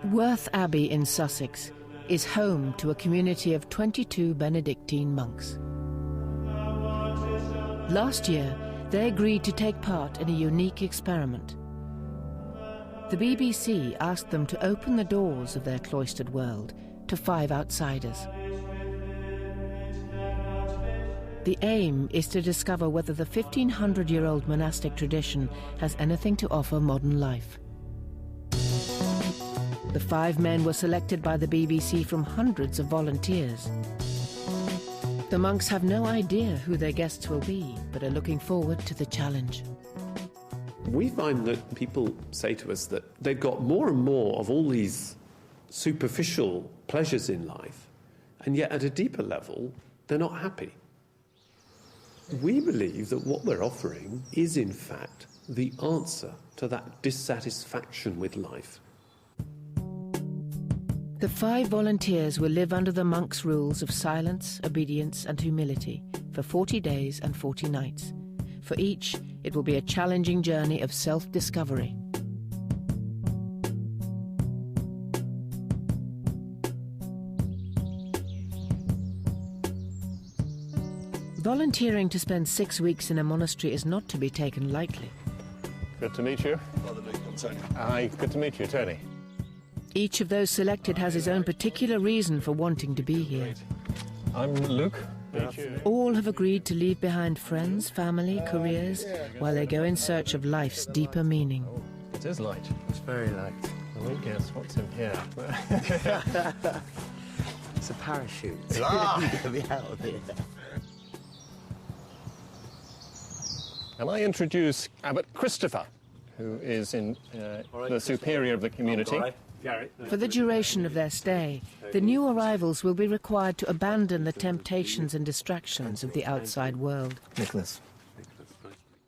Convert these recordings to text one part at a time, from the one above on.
Worth Abbey in Sussex is home to a community of 22 Benedictine monks. Last year, they agreed to take part in a unique experiment. The BBC asked them to open the doors of their cloistered world to 5 outsiders. The aim is to discover whether the 1,500-year-old monastic tradition has anything to offer modern life. The 5 men were selected by the BBC from hundreds of volunteers. The monks have no idea who their guests will be, but are looking forward to the challenge. We find that people say to us that they've got more and more of all these superficial pleasures in life, and yet at a deeper level, they're not happy. We believe that what we're offering is, in fact, the answer to that dissatisfaction with life. The 5 volunteers will live under the monks' rules of silence, obedience and humility for 40 days and 40 nights. For each, it will be a challenging journey of self-discovery. Volunteering to spend 6 weeks in a monastery is not to be taken lightly. Good to meet you. Hi, good to meet you, Tony. Each of those selected has his own particular reason for wanting to be here. I'm Luke. All have agreed to leave behind friends, family, careers, while they go in search of life's deeper meaning. It is light. It's very light. I won't guess what's in here. It's a parachute. You'll be out of here. And I introduce Abbot Christopher, who is the superior of the community. For the duration of their stay, the new arrivals will be required to abandon the temptations and distractions of the outside world. Nicholas.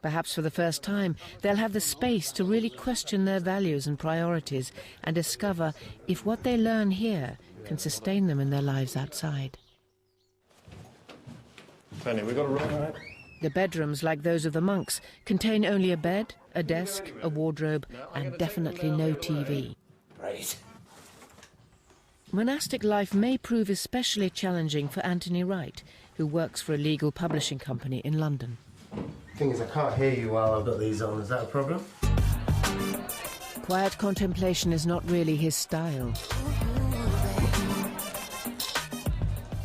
Perhaps for the first time, they'll have the space to really question their values and priorities and discover if what they learn here can sustain them in their lives outside. Tony, we've got a room. The bedrooms, like those of the monks, contain only a bed, a desk, a wardrobe, and definitely no TV. Right. Monastic life may prove especially challenging for Anthony Wright, who works for a legal publishing company in London. The thing is, I can't hear you while I've got these on. Is that a problem? Quiet contemplation is not really his style.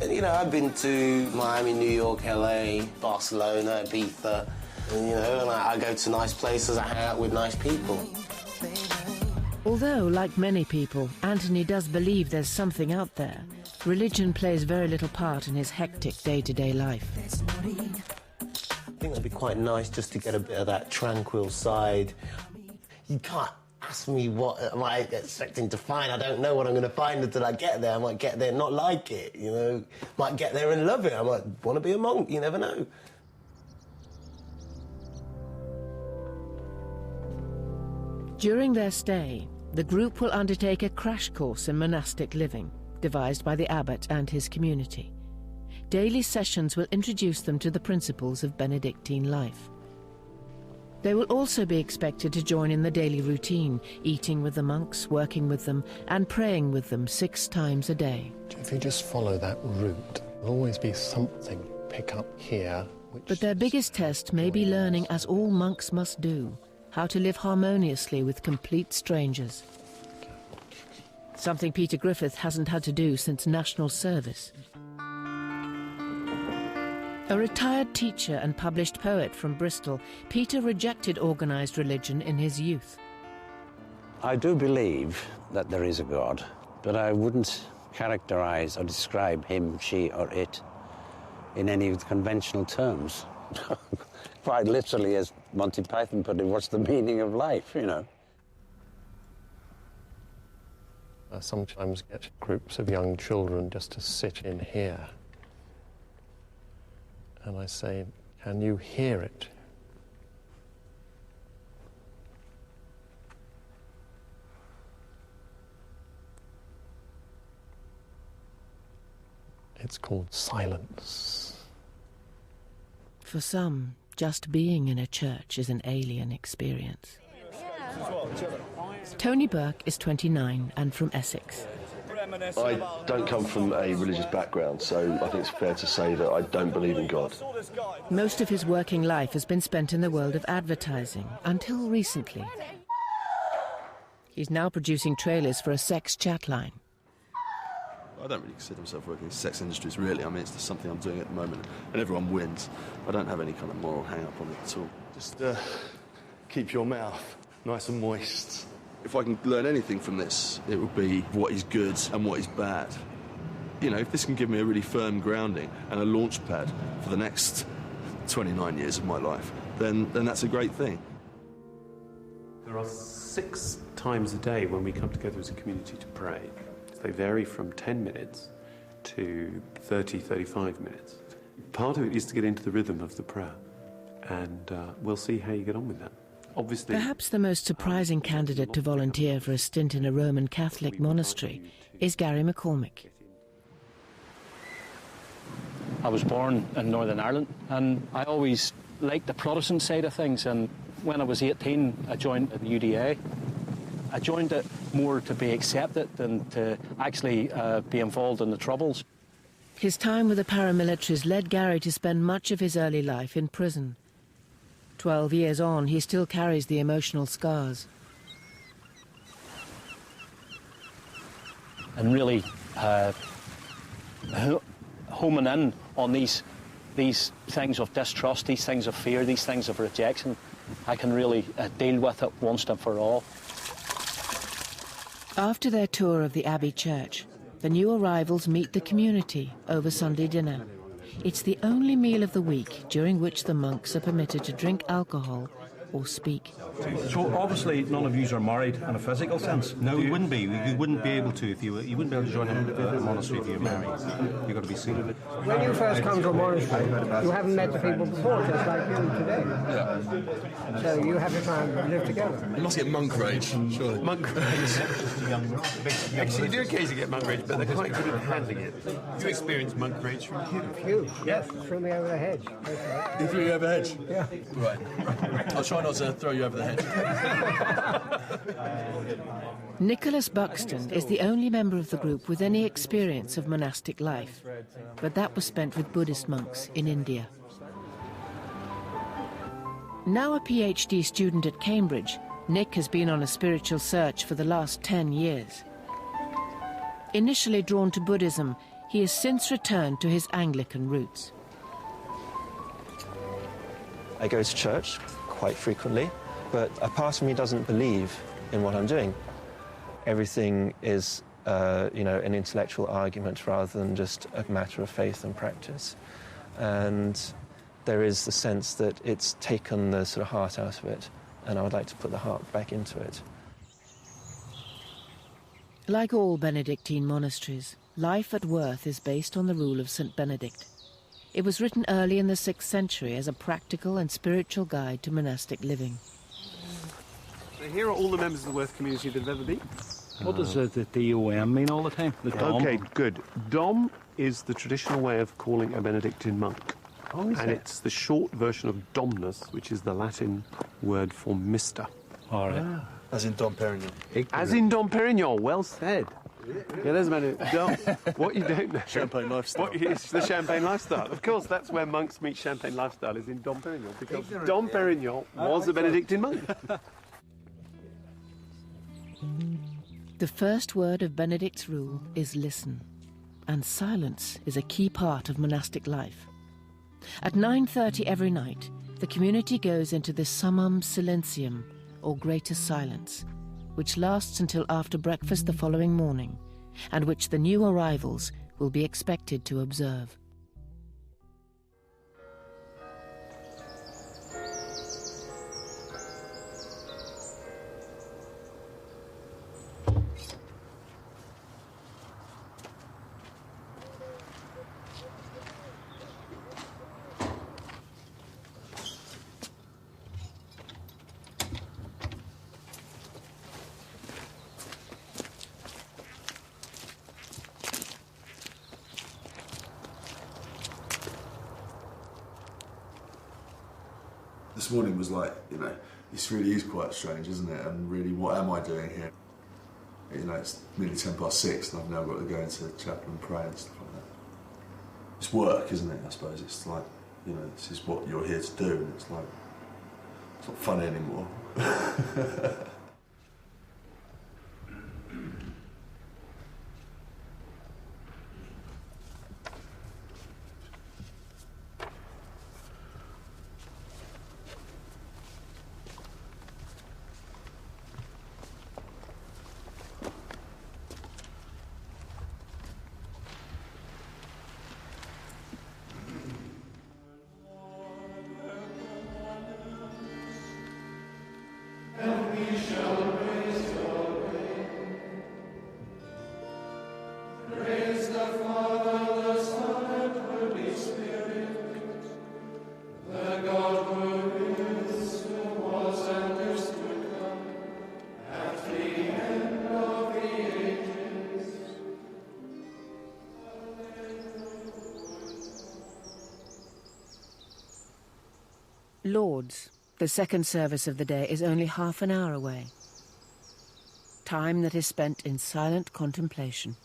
You know, I've been to Miami, New York, LA, Barcelona, Ibiza, and, you know, and I go to nice places, I hang out with nice people. Although, like many people, Anthony does believe there's something out there, religion plays very little part in his hectic day-to-day life. I think that'd be quite nice just to get a bit of that tranquil side. You can't ask me what am I expecting to find. I don't know what I'm going to find until I get there. I might get there and not like it, you know. Might get there and love it. I might want to be a monk. You never know. During their stay, the group will undertake a crash course in monastic living, devised by the abbot and his community. Daily sessions will introduce them to the principles of Benedictine life. They will also be expected to join in the daily routine, eating with the monks, working with them, and praying with them 6 times a day. If you just follow that route, there'll always be something you pick up here. But their biggest test may be learning, as all monks must do, how to live harmoniously with complete strangers. Something Peter Griffith hasn't had to do since national service. A retired teacher and published poet from Bristol, Peter rejected organised religion in his youth. I do believe that there is a God, but I wouldn't characterise or describe him, she or it in any conventional terms. Quite literally, as Monty Python put it, what's the meaning of life, you know? I sometimes get groups of young children just to sit in here. And I say, can you hear it? It's called silence. For some, just being in a church is an alien experience. Tony Burke is 29 and from Essex. I don't come from a religious background, so I think it's fair to say that I don't believe in God. Most of his working life has been spent in the world of advertising, until recently. He's now producing trailers for a sex chat line. I don't really consider myself working in the sex industries, really. I mean, it's just something I'm doing at the moment, and everyone wins. I don't have any kind of moral hang-up on it at all. Just keep your mouth nice and moist. If I can learn anything from this, it would be what is good and what is bad. You know, if this can give me a really firm grounding and a launch pad for the next 29 years of my life, then that's a great thing. There are 6 times a day when we come together as a community to pray. They vary from 10 minutes to 30, 35 minutes. Part of it is to get into the rhythm of the prayer, and we'll see how you get on with that. Obviously, perhaps the most surprising candidate to volunteer for a stint in a Roman Catholic monastery is Gary McCormick. I was born in Northern Ireland, and I always liked the Protestant side of things, and when I was 18 I joined the UDA. I joined it more to be accepted than to actually be involved in the Troubles. His time with the paramilitaries led Gary to spend much of his early life in prison. 12 years on, he still carries the emotional scars. And really homing in on these things of distrust, these things of fear, these things of rejection, I can really deal with it once and for all. After their tour of the Abbey Church, the new arrivals meet the community over Sunday dinner. It's the only meal of the week during which the monks are permitted to drink alcohol or speak. So obviously none of you are married in a physical sense. No, we wouldn't be. You wouldn't be able to if you wouldn't be able to join a monastery if you're married. You've got to be single. When you first come to a monastery, you haven't met the people before, just like you today. Yeah. So you have to try and live together. You must get monk rage, surely. Monk rage. Actually, you do occasionally get monk rage, but they're quite good at handling it. You experience monk rage from Hugh. Hugh, yes, threw me over the hedge. He threw you over the hedge? Yeah. Right. I'll try not to throw you over the hedge. Nicholas Buxton is the only member of the group with any experience of monastic life, but that was spent with Buddhist monks in India. Now a PhD student at Cambridge, Nick has been on a spiritual search for the last 10 years. Initially drawn to Buddhism, he has since returned to his Anglican roots. I go to church quite frequently, but a part of me doesn't believe in what I'm doing. Everything is, an intellectual argument rather than just a matter of faith and practice. And there is the sense that it's taken the sort of heart out of it, and I would like to put the heart back into it. Like all Benedictine monasteries, life at Worth is based on the rule of St. Benedict. It was written early in the 6th century as a practical and spiritual guide to monastic living. So here are all the members of the Worth community that have ever been. What does the DOM mean all the time? The Dom? Okay, good. Dom is the traditional way of calling a Benedictine monk. Oh, is and it? It's the short version of Dominus, which is the Latin word for Mister. All right. As in Dom Perignon. As in Dom Perignon, well said. Yeah, there's a man who... What you don't know... Champagne lifestyle. What is the Champagne lifestyle? Of course, that's where monks meet Champagne lifestyle, is in Dom Perignon, because Dom Perignon was a Benedictine monk. The first word of Benedict's rule is listen, and silence is a key part of monastic life. At 9:30 every night, the community goes into the summum silentium, or greater silence, which lasts until after breakfast the following morning, and which the new arrivals will be expected to observe. This morning was like, This really is quite strange, isn't it? And really, what am I doing here? You know, it's nearly 6:10 and I've now got to go into chapel and pray and stuff like that. It's work, isn't it, I suppose? It's like, you know, this is what you're here to do, and it's like, it's not funny anymore. Lord's, the second service of the day, is only half an hour away. Time that is spent in silent contemplation.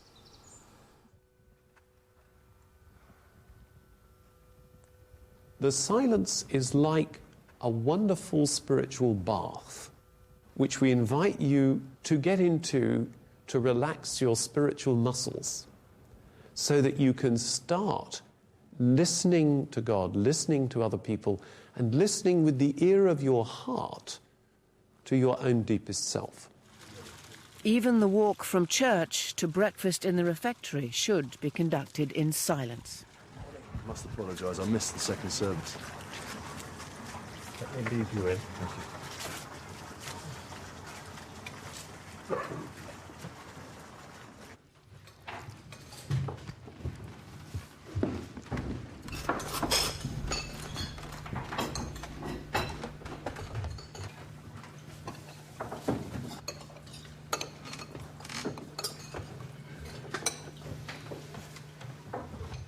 The silence is like a wonderful spiritual bath, which we invite you to get into to relax your spiritual muscles, so that you can start listening to God, listening to other people, and listening with the ear of your heart to your own deepest self. Even the walk from church to breakfast in the refectory should be conducted in silence. I must apologise, I missed the second service. Let me leave you in. Thank you.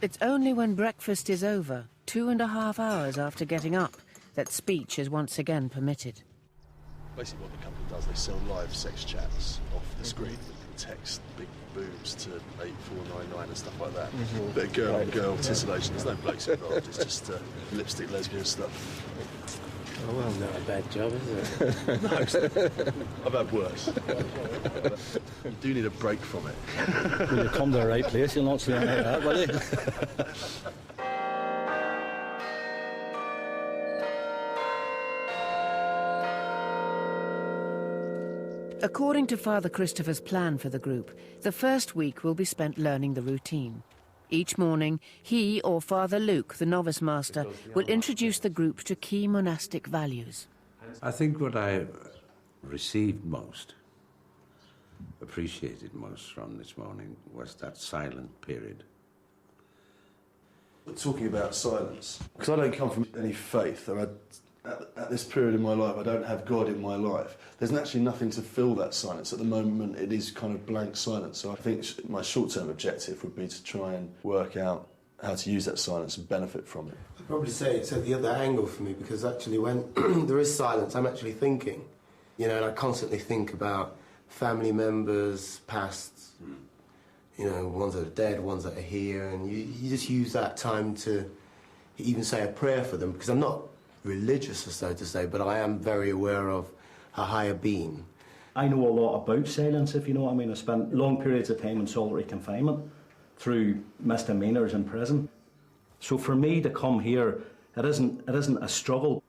It's only when breakfast is over, 2.5 hours after getting up, that speech is once again permitted. Basically what the company does, they sell live sex chats off the screen. You can text big boobs to 8499 and stuff like that. Bit of girl-on-girl titillation. There's no blokes involved, it's just lipstick lesbian stuff. Oh, well, not a bad job, is it? No, I've had worse. You do need a break from it. Will you come to the right place? You'll not see anything like that, will you? According to Father Christopher's plan for the group, the first week will be spent learning the routine. Each morning, he or Father Luke, the novice master, will introduce the group to key monastic values. I think what I received most, appreciated most from this morning, was that silent period. Talking about silence, because I don't come from any faith, and at this period in my life, I don't have God in my life. There's actually nothing to fill that silence. At the moment, it is kind of blank silence. So I think my short-term objective would be to try and work out how to use that silence and benefit from it. I'd probably say it's at the other angle for me, because actually when there is silence, I'm actually thinking. You know, and I constantly think about family members, past, you know, ones that are dead, ones that are here, and you just use that time to even say a prayer for them, because I'm not religious, so to say, but I am very aware of a higher being. I know a lot about silence, if you know what I mean. I spent long periods of time in solitary confinement through misdemeanours in prison. So for me to come here, it isn't a struggle.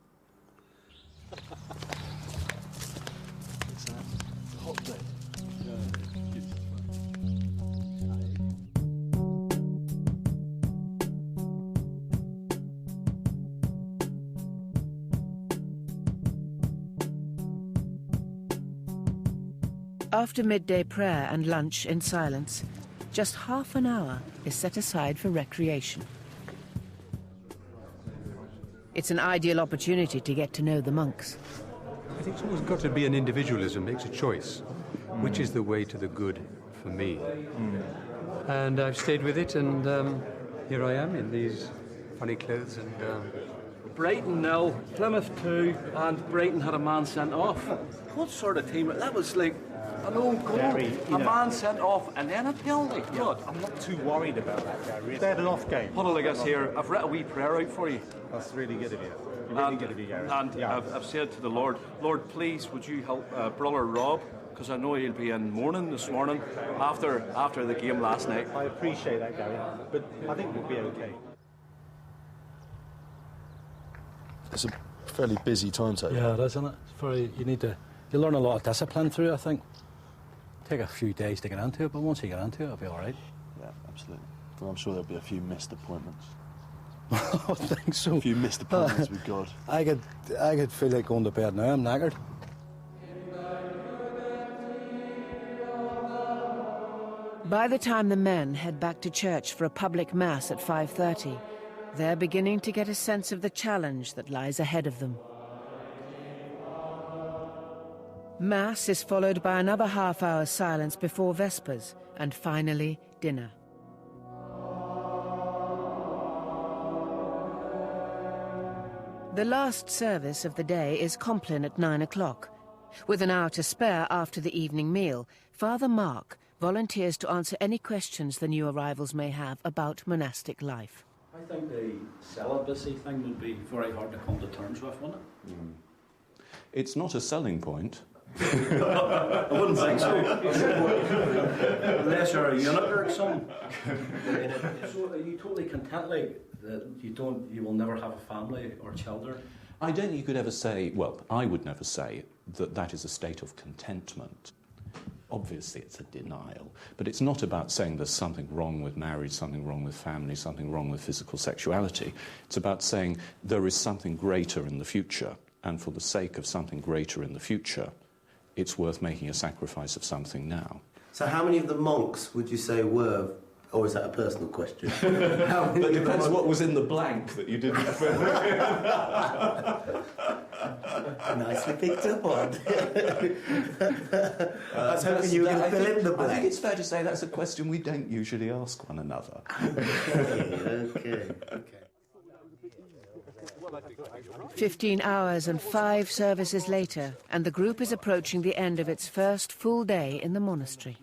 After midday prayer and lunch in silence, just half an hour is set aside for recreation. It's an ideal opportunity to get to know the monks. I think it's always got to be an individualism, makes a choice, which is the way to the good for me. And I've stayed with it, and here I am in these funny clothes, and Brighton 0, Plymouth 2, and Brighton had a man sent off. What sort of team? That was like an old goal, a man sent off, and then a penalty. God, I'm not too worried about that, Gary. They had an off game. Huddle, I guess here. I've read a wee prayer out for you. That's really good of you. Really good of you, Gary. And I've said to the Lord, Lord, please, would you help brother Rob? Because I know he'll be in mourning this morning after the game last night. I appreciate that, Gary, but I think we'll be okay. It's a fairly busy timetable. Yeah, it is, isn't it? It's very, you learn a lot of discipline through it, I think. Take a few days to get into it, but once you get into it, it'll be all right. Yeah, absolutely. Well, I'm sure there'll be a few missed appointments. I think so. A few missed appointments with God. I could feel like going to bed now. I'm knackered. By the time the men head back to church for a public mass at 5:30, they're beginning to get a sense of the challenge that lies ahead of them. Mass is followed by another half-hour silence before Vespers, and finally dinner. The last service of the day is Compline at 9 o'clock. With an hour to spare after the evening meal, Father Mark volunteers to answer any questions the new arrivals may have about monastic life. I think the celibacy thing would be very hard to come to terms with, wouldn't it? It's not a selling point. I wouldn't think so. Unless you're a eunuch or something. So are you totally content, like, that you will never have a family or children? I don't think you could ever say, well, I would never say that that is a state of contentment. Obviously it's a denial, but it's not about saying there's something wrong with marriage, something wrong with family, something wrong with physical sexuality. It's about saying there is something greater in the future, and for the sake of something greater in the future, it's worth making a sacrifice of something now. So how many of the monks would you say were, or is that a personal question? That depends what was in the blank that you didn't fill. Nicely picked up on. I was hoping you were going to fill in the blank. I think it's fair to say that's a question we don't usually ask one another. Okay. 15 hours and 5 services later, and the group is approaching the end of its first full day in the monastery.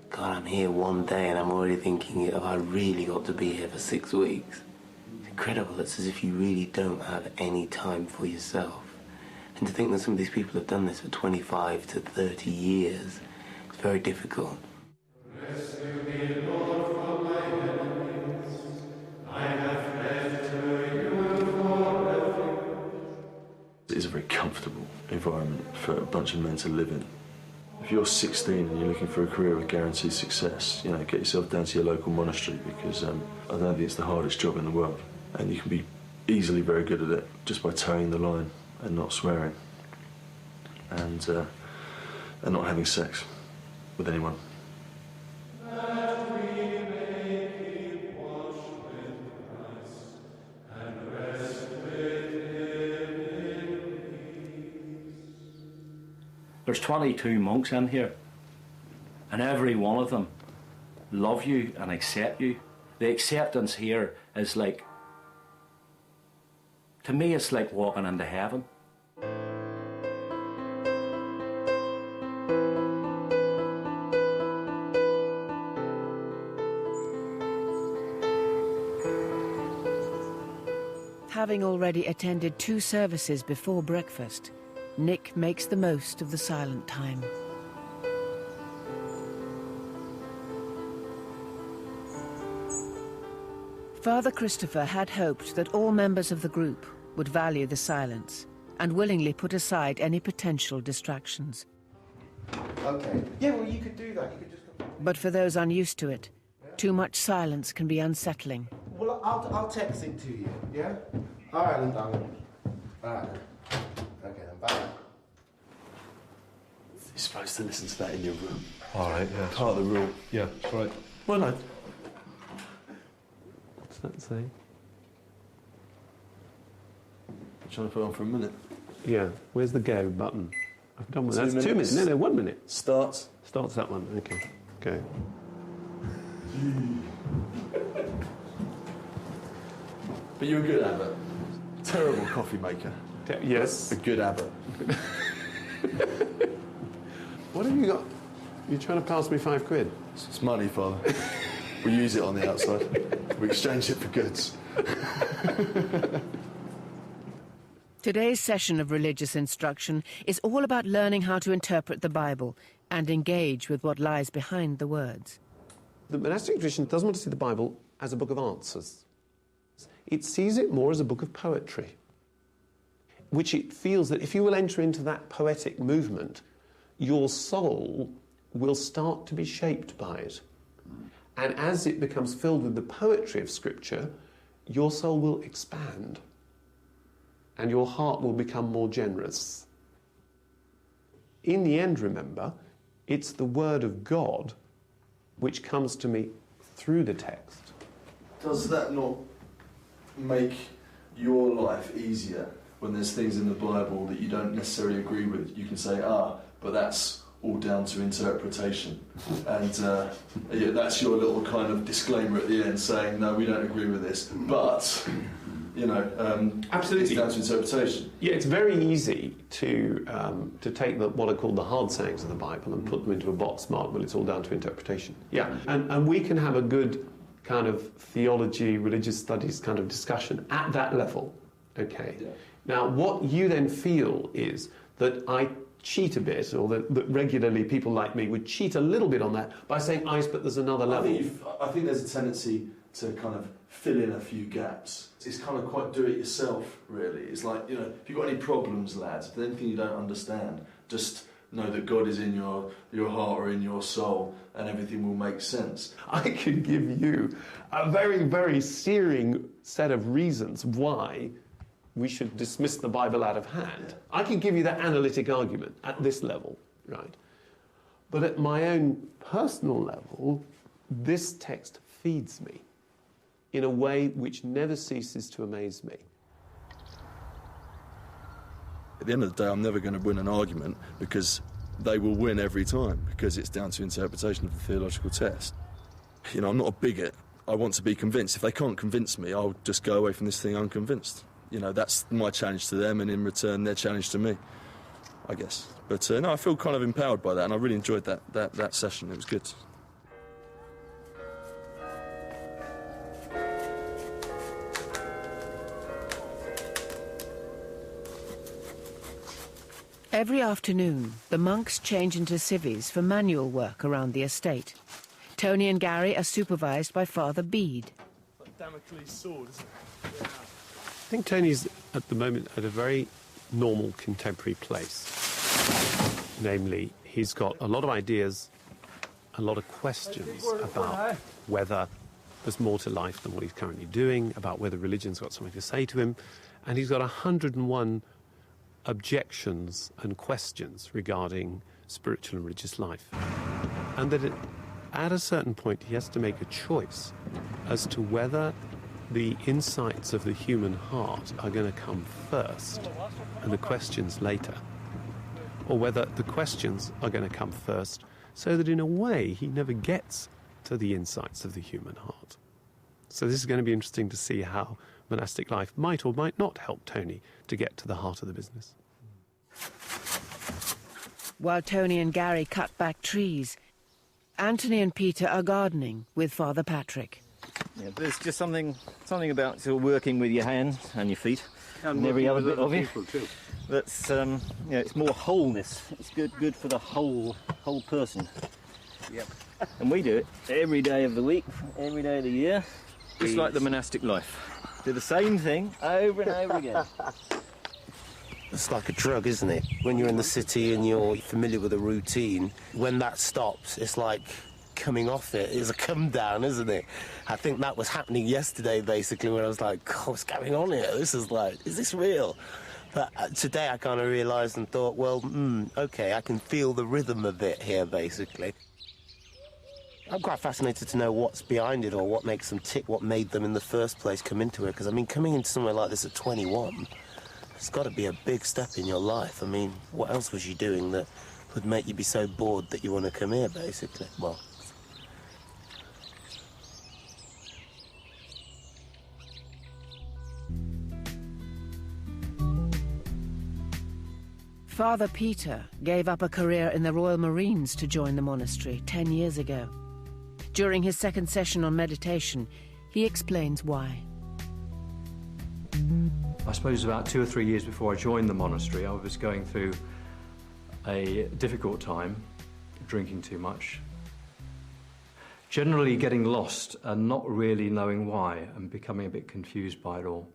God, I'm here one day and I'm already thinking, have I really got to be here for 6 weeks? It's incredible. It's as if you really don't have any time for yourself. And to think that some of these people have done this for 25 to 30 years, it's very difficult. Rescue me, Lord, from my enemies. I have fled to you for refuge. It is a very comfortable environment for a bunch of men to live in. If you're 16 and you're looking for a career with guaranteed success, you know, get yourself down to your local monastery, because I don't think it's the hardest job in the world. And you can be easily very good at it just by towing the line and not swearing, and not having sex with anyone. That we may keep watch with Christ and rest with him in peace. There's 22 monks in here, and every one of them love you and accept you. The acceptance here is like, to me, it's like walking into heaven. Having already attended 2 services before breakfast, Nick makes the most of the silent time. Father Christopher had hoped that all members of the group would value the silence and willingly put aside any potential distractions. Okay. Yeah, well, you could do that. You could just... But for those unused to it, too much silence can be unsettling. Well, I'll text it to you, yeah? All right, then, darling. All right, then. Okay, then, bye. You're supposed to listen to that in your room. All right, yeah. Part of the rule. Yeah, that's right. Well, no. What's that say? I'm trying to put on for a minute. Yeah, where's the go button? I've done one. 2 That's 2 minutes. minutes. No, 1 minute. Starts. Starts that one. Okay. Go. But you're a good abbot. Terrible coffee maker. Yes. A good abbot. What have you got? You're trying to pass me £5? It's money, Father. We use it on the outside. We exchange it for goods. Today's session of religious instruction is all about learning how to interpret the Bible and engage with what lies behind the words. The monastic tradition doesn't want to see the Bible as a book of answers. It sees it more as a book of poetry, which it feels that if you will enter into that poetic movement, your soul will start to be shaped by it. And as it becomes filled with the poetry of Scripture, your soul will expand and your heart will become more generous. In the end, remember, it's the Word of God which comes to me through the text. Does that not make your life easier when there's things in the Bible that you don't necessarily agree with? You can say, but that's all down to interpretation. And yeah, that's your little kind of disclaimer at the end saying, no, we don't agree with this. But, absolutely, it's down to interpretation. Yeah, it's very easy to take what are called the hard sayings of the Bible and put them into a box marked, well, it's all down to interpretation. Yeah, and we can have a good kind of theology, religious studies kind of discussion at that level, okay? Yeah. Now, what you then feel is that I cheat a bit, or that regularly people like me would cheat a little bit on that by saying, but there's another level. I think there's a tendency to kind of fill in a few gaps. It's kind of quite do-it-yourself, really. It's like, if you've got any problems, lads, if there's anything you don't understand, just know that God is in your heart or in your soul, and everything will make sense. I could give you a very, very searing set of reasons why we should dismiss the Bible out of hand. I can give you that analytic argument at this level, right? But at my own personal level, this text feeds me in a way which never ceases to amaze me. At the end of the day, I'm never going to win an argument because they will win every time because it's down to interpretation of the theological test. I'm not a bigot. I want to be convinced. If they can't convince me, I'll just go away from this thing unconvinced. That's my challenge to them, and in return, their challenge to me, I guess. But no, I feel kind of empowered by that, and I really enjoyed that session. It was good. Every afternoon, the monks change into civvies for manual work around the estate. Tony and Gary are supervised by Father Bede. Damocles' sword, isn't it? I think Tony's at the moment at a very normal contemporary place. Namely, he's got a lot of ideas, a lot of questions about whether there's more to life than what he's currently doing, about whether religion's got something to say to him, and he's got 101 objections and questions regarding spiritual and religious life. And that at a certain point he has to make a choice as to whether the insights of the human heart are going to come first and the questions later, or whether the questions are going to come first so that in a way he never gets to the insights of the human heart. So this is going to be interesting to see how monastic life might or might not help Tony to get to the heart of the business. While Tony and Gary cut back trees, Anthony and Peter are gardening with Father Patrick. Yeah, there's just something about sort of working with your hands and your feet and every other bit of you. That's it's more wholeness. It's good for the whole person. Yep. And we do it every day of the week, every day of the year, just like the monastic life. Do the same thing over and over again. It's like a drug, isn't it? When you're in the city and you're familiar with a routine, when that stops, it's like coming off it. It's a come down, isn't it? I think that was happening yesterday, basically, when I was like, God, what's going on here? This is like, is this real? But today I kind of realised and thought, well, OK, I can feel the rhythm of it here, basically. I'm quite fascinated to know what's behind it or what makes them tick, what made them in the first place come into it. Because, I mean, coming into somewhere like this at 21, It's got to be a big step in your life. I mean, what else was you doing that would make you be so bored that you want to come here, basically? Well... Father Peter gave up a career in the Royal Marines to join the monastery 10 years ago. During his second session on meditation, he explains why. I suppose about 2 or 3 years before I joined the monastery, I was going through a difficult time, drinking too much, generally getting lost and not really knowing why, and becoming a bit confused by it all.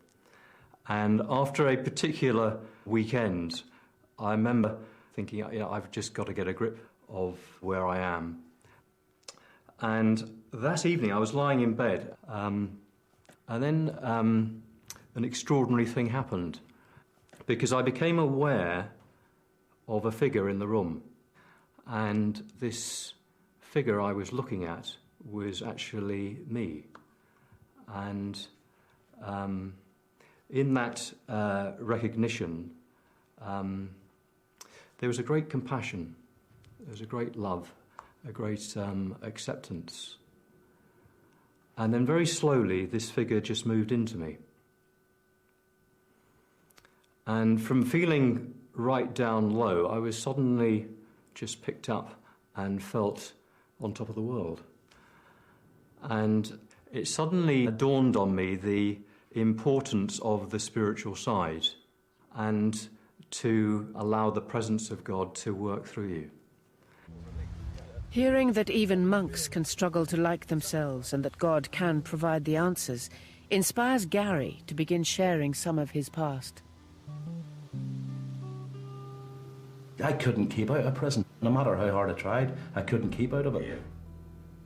And after a particular weekend, I remember thinking, you know, I've just got to get a grip of where I am. And that evening I was lying in bed, and then an extraordinary thing happened, because I became aware of a figure in the room. And this figure I was looking at was actually me. And in that recognition, there was a great compassion, there was a great love, a great acceptance. And then very slowly, this figure just moved into me. And from feeling right down low, I was suddenly just picked up and felt on top of the world. And it suddenly dawned on me the importance of the spiritual side, and to allow the presence of God to work through you. Hearing that even monks can struggle to like themselves and that God can provide the answers inspires Gary to begin sharing some of his past. I couldn't keep out of prison. No matter how hard I tried, I couldn't keep out of it.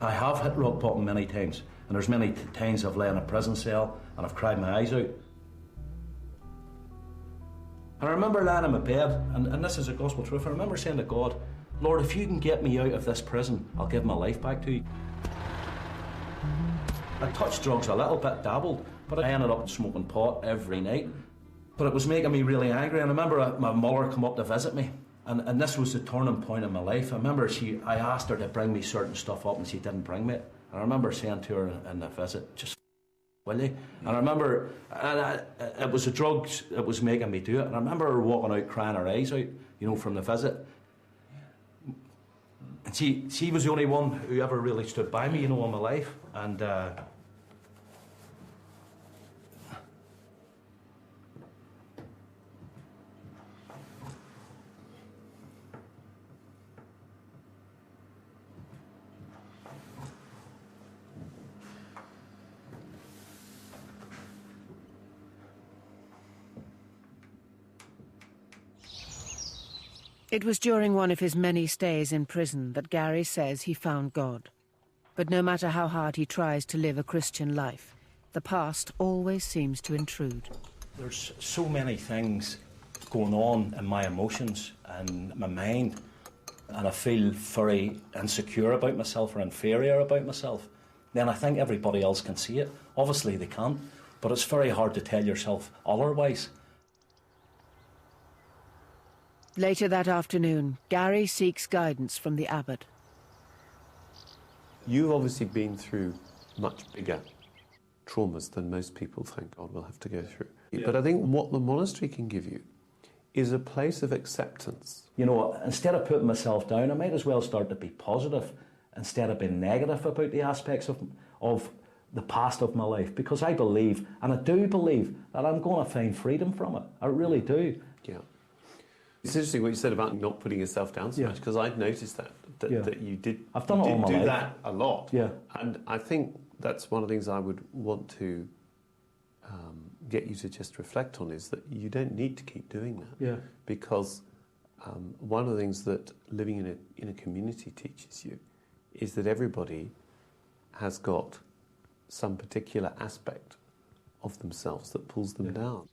I have hit rock bottom many times, and there's many times I've lay in a prison cell and I've cried my eyes out. And I remember lying in my bed, and this is a gospel truth, I remember saying to God, Lord, if you can get me out of this prison, I'll give my life back to you. I touched drugs a little bit, dabbled, but I ended up smoking pot every night. But it was making me really angry, and I remember my mother come up to visit me, and this was the turning point in my life. I remember I asked her to bring me certain stuff up, and she didn't bring me it. And I remember saying to her in the visit, just will you? And I remember, it was the drugs that was making me do it. And I remember her walking out crying her eyes out, you know, from the visit. And she was the only one who ever really stood by me, you know, in my life. And It was during one of his many stays in prison that Gary says he found God. But no matter how hard he tries to live a Christian life, the past always seems to intrude. There's so many things going on in my emotions and my mind, and I feel very insecure about myself or inferior about myself. Then I think everybody else can see it. Obviously they can't, but it's very hard to tell yourself otherwise. Later that afternoon, Gary seeks guidance from the abbot. You've obviously been through much bigger traumas than most people think God will have to go through. Yeah. But I think what the monastery can give you is a place of acceptance. You know, instead of putting myself down, I might as well start to be positive instead of being negative about the aspects of the past of my life, because I believe, and I do believe, that I'm going to find freedom from it. I really do. Yeah. It's interesting what you said about not putting yourself down so much, because I've noticed that you did. I've done it all my life. Do that a lot. Yeah. And I think that's one of the things I would want to get you to just reflect on, is that you don't need to keep doing that. Yeah. Because one of the things that living in a community teaches you is that everybody has got some particular aspect of themselves that pulls them down.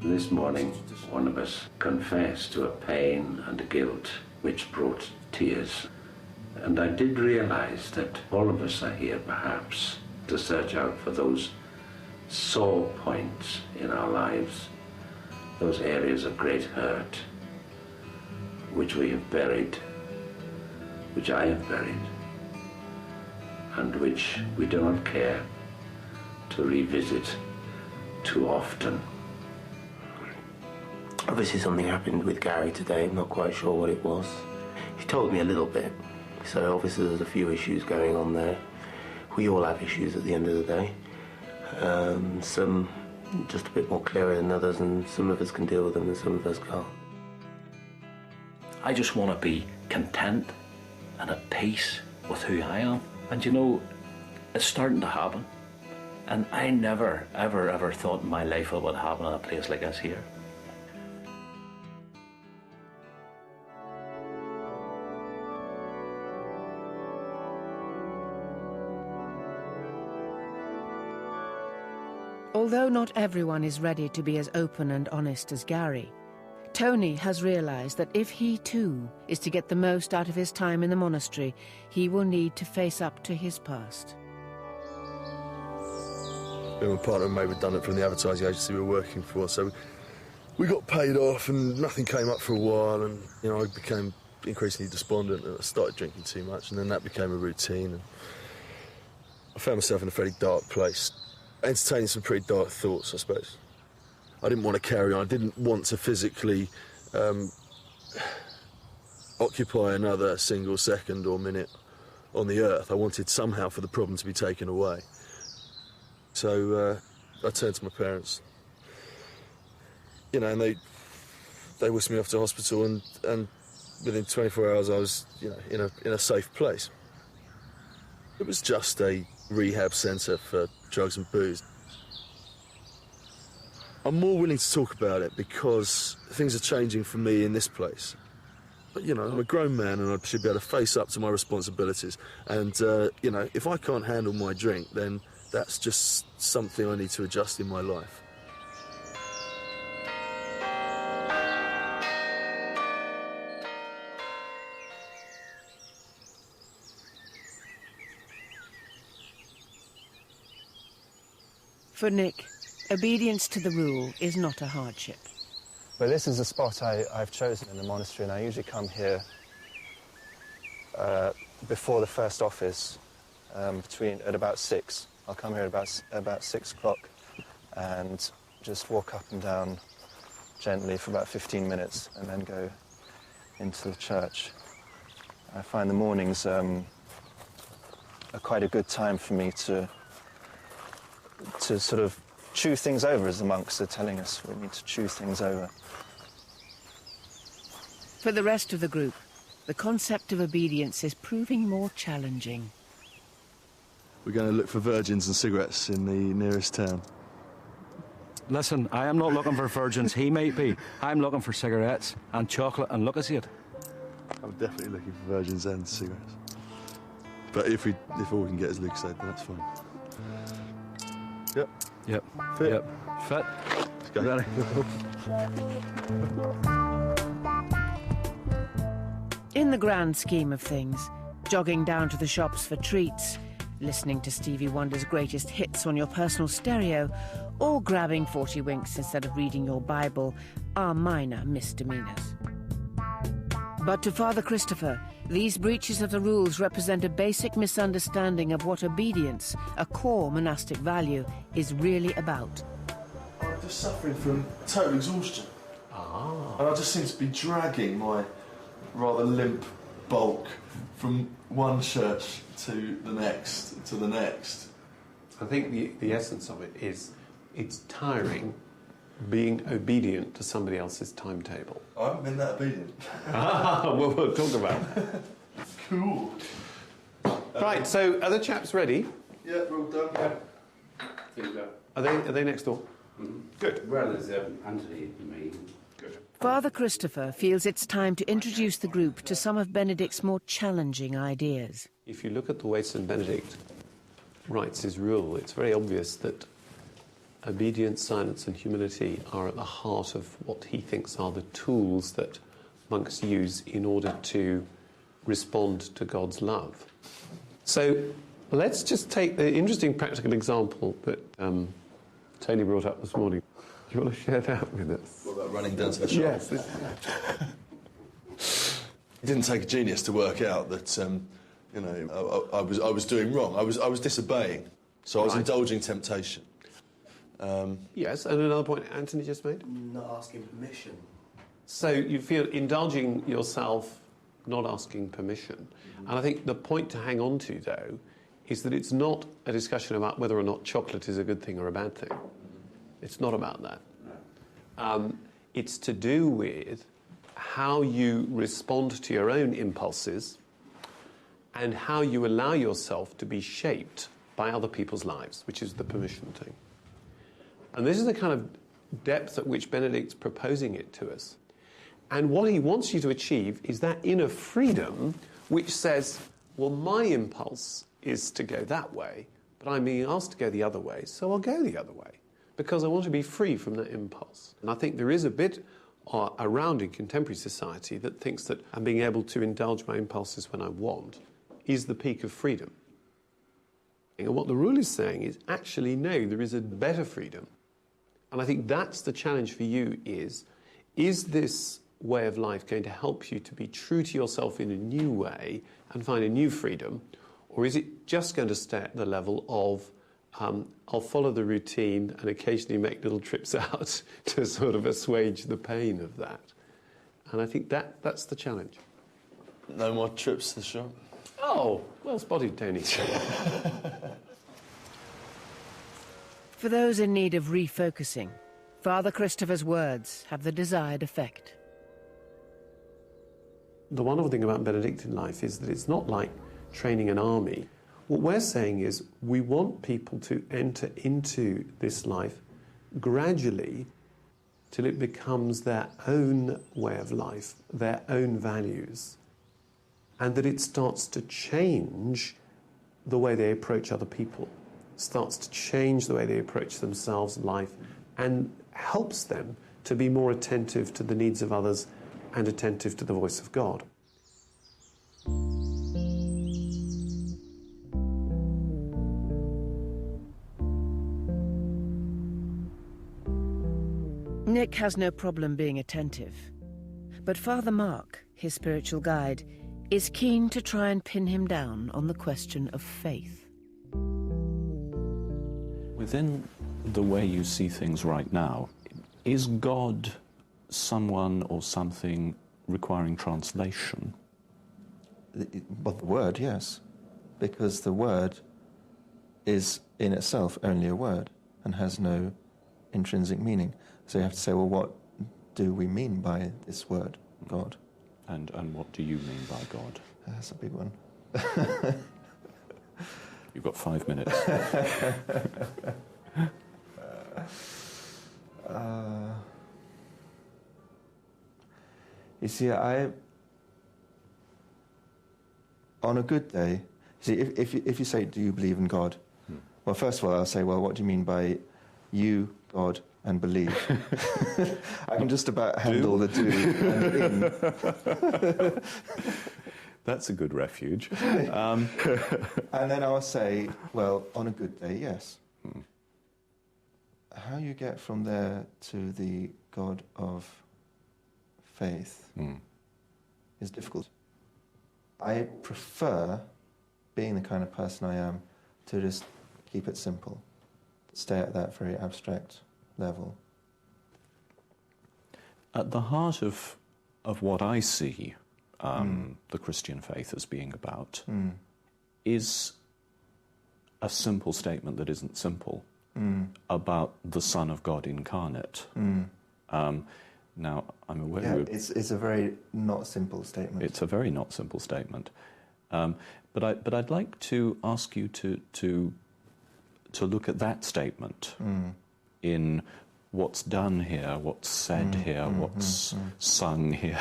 This morning, one of us confessed to a pain and a guilt which brought tears. And I did realise that all of us are here, perhaps, to search out for those sore points in our lives, those areas of great hurt, which we have buried, which I have buried, and which we do not care to revisit too often. Obviously something happened with Gary today, I'm not quite sure what it was. He told me a little bit, so obviously there's a few issues going on there. We all have issues at the end of the day. Some just a bit more clearer than others, and some of us can deal with them and some of us can't. I just want to be content and at peace with who I am. And you know, it's starting to happen. And I never, ever, ever thought in my life it would happen in a place like this here. Although not everyone is ready to be as open and honest as Gary, Tony has realised that if he too is to get the most out of his time in the monastery, he will need to face up to his past. My partner made redundant from the advertising agency we were working for, so we got paid off and nothing came up for a while, and you know, I became increasingly despondent and I started drinking too much, and then that became a routine, and I found myself in a fairly dark place, entertaining some pretty dark thoughts, I suppose. I didn't want to carry on. I didn't want to physically occupy another single second or minute on the earth. I wanted somehow for the problem to be taken away. So I turned to my parents, you know, and they whisked me off to hospital, and within 24 hours I was, you know, in a safe place. It was just a rehab centre for drugs and booze. I'm more willing to talk about it because things are changing for me in this place. But, you know, I'm a grown man and I should be able to face up to my responsibilities. And, you know, if I can't handle my drink, then that's just something I need to adjust in my life. For Nick, obedience to the rule is not a hardship. Well, this is a spot I've chosen in the monastery, and I usually come here before the first office, at about 6. I'll come here about 6 o'clock and just walk up and down gently for about 15 minutes and then go into the church. I find the mornings are quite a good time for me to sort of chew things over, as the monks are telling us. We need to chew things over. For the rest of the group, the concept of obedience is proving more challenging. We're going to look for virgins and cigarettes in the nearest town. Listen, I am not looking for virgins. He might be. I'm looking for cigarettes and chocolate and Lucozade. I'm definitely looking for virgins and cigarettes. But if all we can get is Lucozade, then that's fine. Yep. Yep. Fit. Yep. Fit. Let's go. Ready? In the grand scheme of things, jogging down to the shops for treats, listening to Stevie Wonder's greatest hits on your personal stereo, or grabbing 40 winks instead of reading your Bible are minor misdemeanours. But to Father Christopher, these breaches of the rules represent a basic misunderstanding of what obedience, a core monastic value, is really about. I'm just suffering from total exhaustion. And I just seem to be dragging my rather limp bulk from one church to the next, to the next. I think the essence of it is it's tiring being obedient to somebody else's timetable. I haven't been that obedient. Well, we'll talk about it. Cool. Right, so are the chaps ready? Yeah, we're all done. Yeah. Are they next door? Mm-hmm. Good. Well, there's Anthony and me. Good. Father Christopher feels it's time to introduce the group to some of Benedict's more challenging ideas. If you look at the way St. Benedict writes his rule, it's very obvious that obedience, silence and humility are at the heart of what he thinks are the tools that monks use in order to respond to God's love. So let's just take the interesting practical example that Tony brought up this morning. Do you want to share that with us? What about running down to the shop? Yes. It didn't take a genius to work out that, I was doing wrong. I was disobeying, so I was indulging temptation. Yes, and another point Anthony just made? Not asking permission. So you feel indulging yourself, not asking permission. And I think the point to hang on to, though, is that it's not a discussion about whether or not chocolate is a good thing or a bad thing. It's not about that. It's to do with how you respond to your own impulses and how you allow yourself to be shaped by other people's lives, which is the permission thing. And this is the kind of depth at which Benedict's proposing it to us. And what he wants you to achieve is that inner freedom which says, well, my impulse is to go that way, but I'm being asked to go the other way, so I'll go the other way, because I want to be free from that impulse. And I think there is a bit around in contemporary society that thinks that I'm being able to indulge my impulses when I want is the peak of freedom. And what the rule is saying is, actually, no, there is a better freedom. And I think that's the challenge for you is this way of life going to help you to be true to yourself in a new way and find a new freedom? Or is it just going to stay at the level of, I'll follow the routine and occasionally make little trips out to sort of assuage the pain of that? And I think that's the challenge. No more trips to the shop? Oh, well spotted, Tony. For those in need of refocusing, Father Christopher's words have the desired effect. The wonderful thing about Benedictine life is that it's not like training an army. What we're saying is we want people to enter into this life gradually till it becomes their own way of life, their own values, and that it starts to change the way they approach other people, starts to change the way they approach themselves, life, and helps them to be more attentive to the needs of others and attentive to the voice of God. Nick has no problem being attentive, but Father Mark, his spiritual guide, is keen to try and pin him down on the question of faith. Within the way you see things right now, is God someone or something requiring translation? But the word, yes, because the word is in itself only a word and has no intrinsic meaning. So you have to say, well, what do we mean by this word, God? And what do you mean by God? That's a big one. You've got 5 minutes. You see, on a good day, see, if you say, do you believe in God? Well, first of all, I'll say, well, what do you mean by you, God, and believe? I can just about handle the do and in. That's a good refuge. And then I'll say, well, on a good day, yes. How you get from there to the God of faith is difficult. I prefer, being the kind of person I am, to just keep it simple, stay at that very abstract level. At the heart of what I see the Christian faith as being about is a simple statement that isn't simple about the Son of God incarnate. Now, I'm aware... it's a very not simple statement. It's a very not simple statement. But I'd like to ask you to look at that statement in what's done here, what's said here, what's sung here,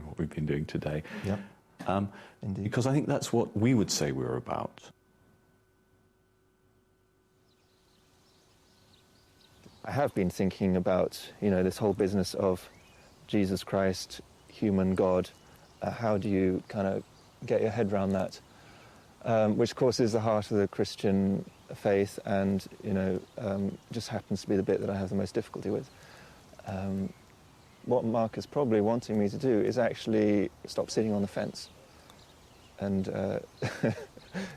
what we've been doing today. Yep. Indeed. Because I think that's what we would say we're about. I have been thinking about, this whole business of Jesus Christ, human God. How do you kind of get your head around that? which of course is the heart of the Christian faith, and just happens to be the bit that I have the most difficulty with. What Mark is probably wanting me to do is actually stop sitting on the fence and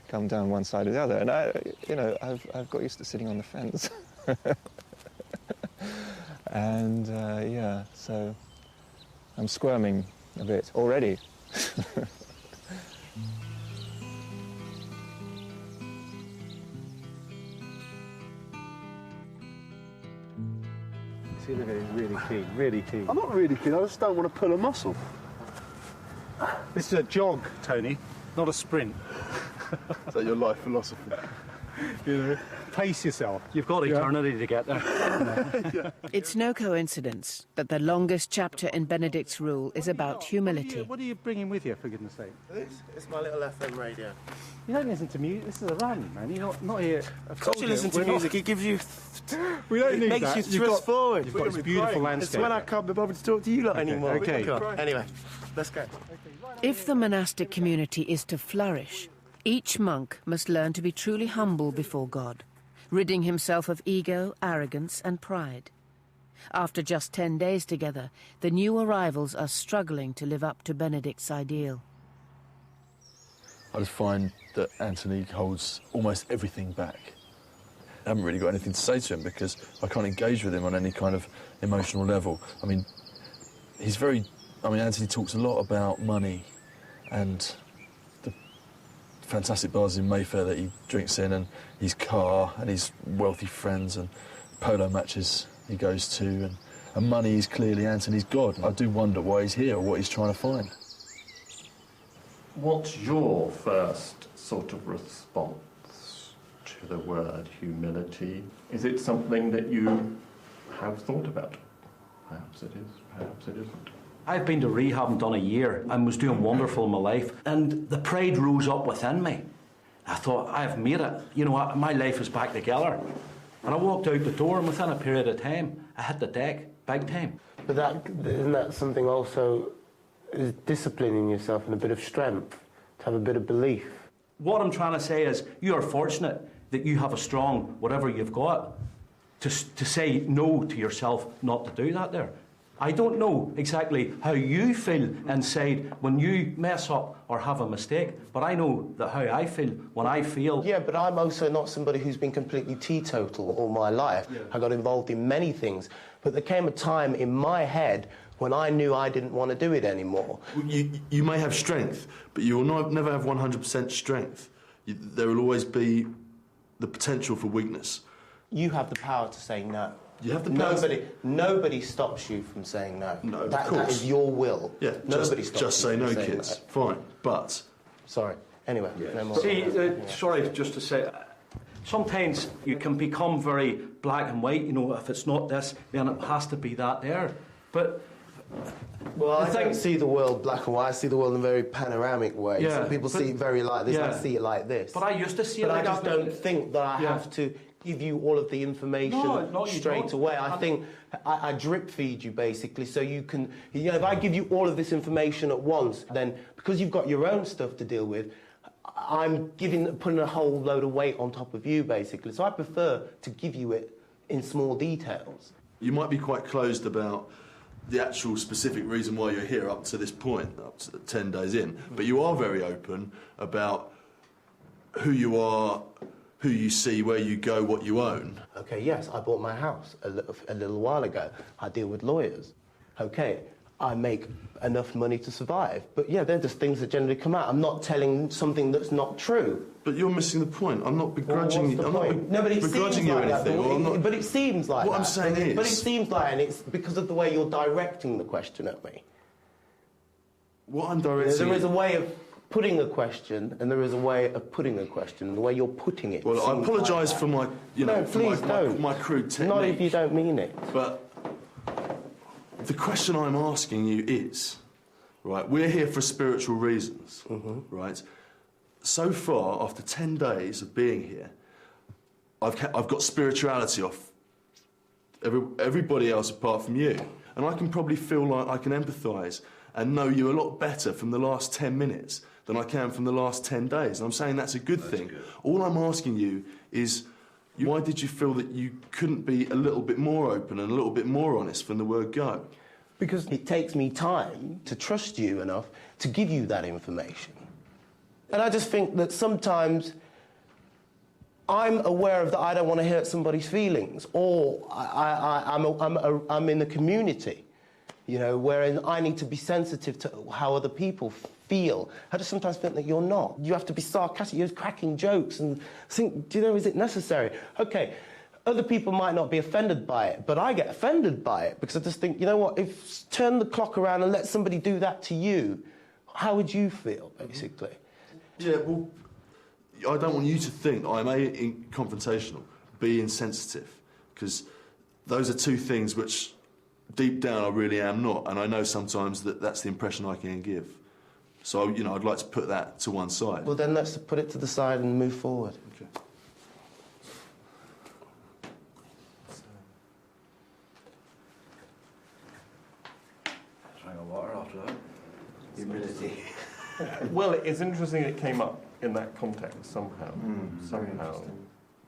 come down one side or the other. And I've got used to sitting on the fence. And so I'm squirming a bit already. See, look at him, really keen, really keen. I'm not really keen, I just don't want to pull a muscle. This is a jog, Tony, not a sprint. Is that your life philosophy? Pace yourself. You've got eternity to get there. It's no coincidence that the longest chapter in Benedict's rule is about humility. What are you bringing with you, for goodness sake? It's my little FM radio. You don't listen to music. This is a run, man. You're not here. Of course you listen to music. It gives you... We don't need makes that. you thrust forward. You've got this beautiful landscape. It's when I can't be bothered to talk to you lot anymore. Okay. Anyway, let's go. If the monastic community is to flourish, each monk must learn to be truly humble before God, ridding himself of ego, arrogance and pride. After just 10 days together, the new arrivals are struggling to live up to Benedict's ideal. I just find that Anthony holds almost everything back. I haven't really got anything to say to him because I can't engage with him on any kind of emotional level. I mean, Anthony talks a lot about money and the fantastic bars in Mayfair that he drinks in, and his car and his wealthy friends and polo matches he goes to, and money is clearly Anthony's God. I do wonder why he's here or what he's trying to find. What's your first sort of response to the word humility? Is it something that you have thought about? Perhaps it is, perhaps it isn't. I've been to rehab and done a year and was doing wonderful in my life, and the pride rose up within me. I thought, I've made it. You know what, my life is back together. And I walked out the door, and within a period of time, I hit the deck, big time. But isn't that something also, is disciplining yourself and a bit of strength, to have a bit of belief? What I'm trying to say is, you are fortunate that you have a strong whatever you've got to say no to yourself not to do that there. I don't know exactly how you feel inside when you mess up or have a mistake, but I know that how I feel when I feel... Yeah, but I'm also not somebody who's been completely teetotal all my life. Yeah. I got involved in many things, but there came a time in my head when I knew I didn't want to do it anymore. You may have strength, but you will never have 100% strength. There will always be the potential for weakness. You have the power to say no. You have the power. Nobody stops you from saying no. No, of that, course. that is your will. Yeah, nobody stops just you say from no, saying kids. Fine, but... Sorry. Anyway, no more. See, sorry, just to say, sometimes you can become very black and white, you know, if it's not this, then it has to be that there. But... Well, I don't see the world black and white. I see the world in a very panoramic way. Yeah, some people see it very like this. Yeah. I see it like this. But I used to see it like that. But I just don't think that I have to give you all of the information straight away. I think I drip feed you, basically, so you can... You know, if I give you all of this information at once, then because you've got your own stuff to deal with, I'm putting a whole load of weight on top of you, basically. So I prefer to give you it in small details. You might be quite closed about the actual specific reason why you're here up to this point, up to 10 days in, but you are very open about who you are, who you see, where you go, what you own. Okay, yes, I bought my house a little while ago. I deal with lawyers. Okay, I make enough money to survive. But yeah, they're just things that generally come out. I'm not telling something that's not true. But you're missing the point. I'm not begrudging you. I'm not begrudging you anything. But it seems like what I'm saying is... But it seems like, and it's because of the way you're directing the question at me. What I'm directing... There is a way of putting a question, and there is a way of putting a question, and the way you're putting it. Well, I apologise for my, my crude technique. Not if you don't mean it. But the question I'm asking you is, right, we're here for spiritual reasons, right? So far, after 10 days of being here, I've got spirituality off everybody else apart from you. And I can probably feel like I can empathise and know you a lot better from the last 10 minutes than I can from the last 10 days. And I'm saying that's a good thing. All I'm asking you is, why did you feel that you couldn't be a little bit more open and a little bit more honest from the word go? Because it takes me time to trust you enough to give you that information. And I just think that sometimes I'm aware of that I don't want to hurt somebody's feelings, or I'm in the community, you know, wherein I need to be sensitive to how other people feel. I just sometimes think that you're not. You have to be sarcastic, you're cracking jokes and think, do you know, is it necessary? Okay, other people might not be offended by it, but I get offended by it because I just think, you know what, if turn the clock around and let somebody do that to you, how would you feel, basically? Yeah, well, I don't want you to think I'm A, confrontational, B, insensitive, because those are two things which deep down I really am not, and I know sometimes that that's the impression I can give. So, you know, I'd like to put that to one side. Well, then let's put it to the side and move forward. Okay. Drink of water after that. Humility. Well, it's interesting it came up in that context somehow. Somehow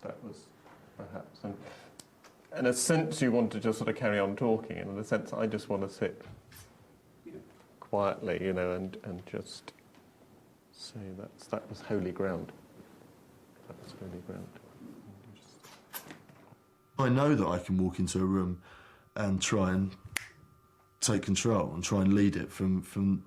that was perhaps. And in a sense you want to just sort of carry on talking, and in a sense I just want to sit quietly, you know, and just say that was holy ground. That was holy ground. I know that I can walk into a room and try and take control and try and lead it from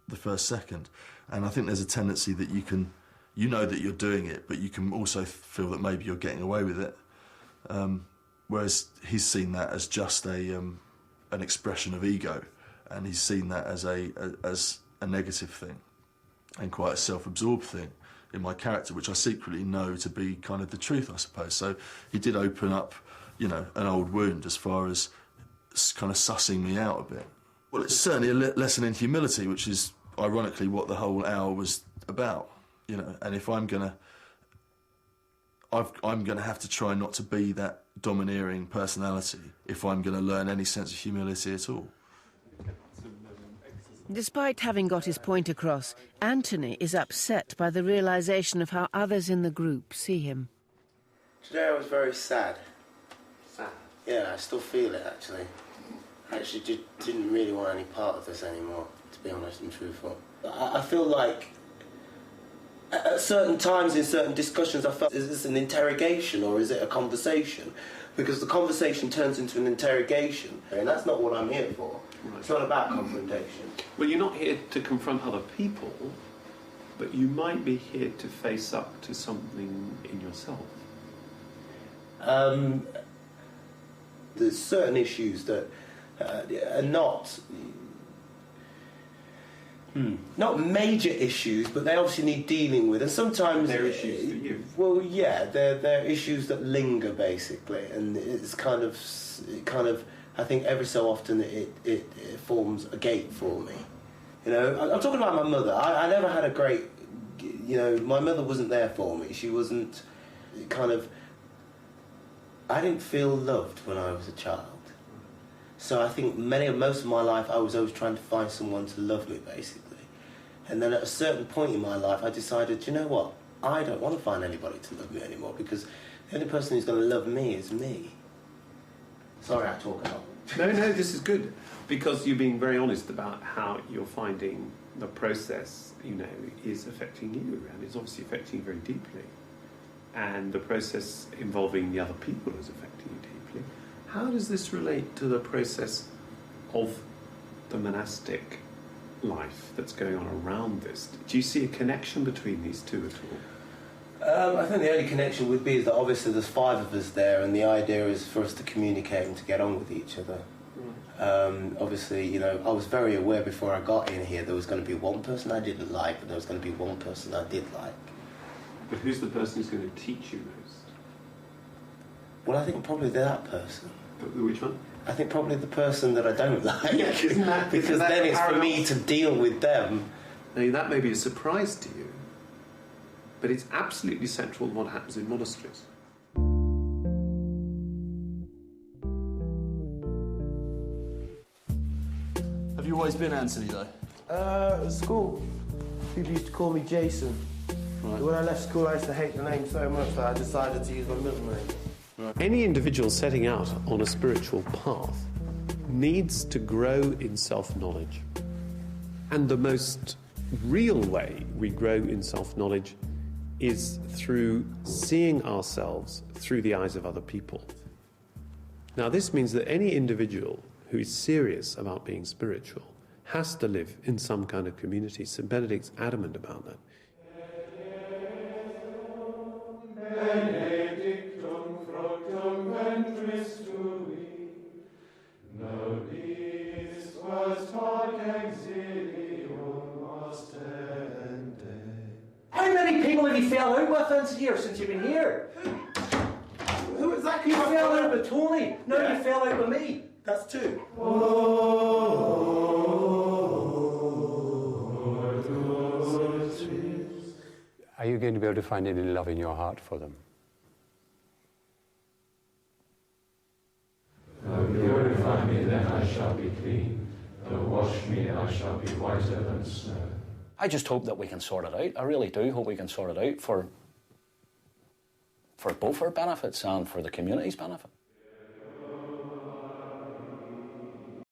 the first second. And I think there's a tendency that you know that you're doing it, but you can also feel that maybe you're getting away with it. Whereas he's seen that as just an expression of ego, and he's seen that as a negative thing and quite a self-absorbed thing in my character, which I secretly know to be kind of the truth, I suppose. So he did open up, you know, an old wound as far as kind of sussing me out a bit. Well, it's certainly a lesson in humility, which is ironically what the whole hour was about, you know. And if I'm gonna have to try not to be that domineering personality if I'm gonna learn any sense of humility at all. Despite having got his point across, Anthony is upset by the realisation of how others in the group see him. Today I was very sad. Sad? Yeah, I still feel it, actually. I actually didn't really want any part of this anymore, to be honest and truthful. I feel like at certain times in certain discussions I felt, is this an interrogation or is it a conversation? Because the conversation turns into an interrogation, and that's not what I'm here for. Right. It's not about confrontation. Well, you're not here to confront other people, but you might be here to face up to something in yourself. There's certain issues that are not major issues, but they obviously need dealing with, and sometimes they're issues for you. Well, yeah, they're issues that linger basically, and it's kind of. I think every so often it forms a gate for me. You know, I'm talking about my mother. I never had a great. You know, my mother wasn't there for me. She wasn't kind of. I didn't feel loved when I was a child. So I think most of my life I was always trying to find someone to love me, basically. And then at a certain point in my life I decided, you know what, I don't want to find anybody to love me anymore, because the only person who's going to love me is me. Sorry I talk a lot. No, this is good, because you're being very honest about how you're finding the process, you know, is affecting you, and it's obviously affecting you very deeply. And the process involving the other people is affecting you deeply. How does this relate to the process of the monastic life that's going on around this? Do you see a connection between these two at all? I think the only connection would be is that obviously there's 5 of us there, and the idea is for us to communicate and to get on with each other. Obviously, you know, I was very aware before I got in here there was going to be one person I didn't like, and there was going to be one person I did like. But who's the person who's going to teach you most? Well, I think probably that person. Which one? I think probably the person that I don't like. Yeah, because then it's for me to deal with them. Now, that may be a surprise to you, but it's absolutely central to what happens in monasteries. Have you always been Anthony, though? At school. People used to call me Jason. Right. When I left school, I used to hate the name so much that I decided to use my middle name. Right. Any individual setting out on a spiritual path needs to grow in self-knowledge. And the most real way we grow in self-knowledge is through seeing ourselves through the eyes of other people. Now, this means that any individual who is serious about being spiritual has to live in some kind of community. St. Benedict's adamant about that. How many people have you fell out with here since you've been here? Who is that? You fell out with Tony. No, you fell out with me. That's two. Are you going to be able to find any love in your heart for them? Thou purify me, then I shall be clean. Thou wash me, I shall be whiter than snow. I just hope that we can sort it out. I really do hope we can sort it out for both our benefits and for the community's benefit.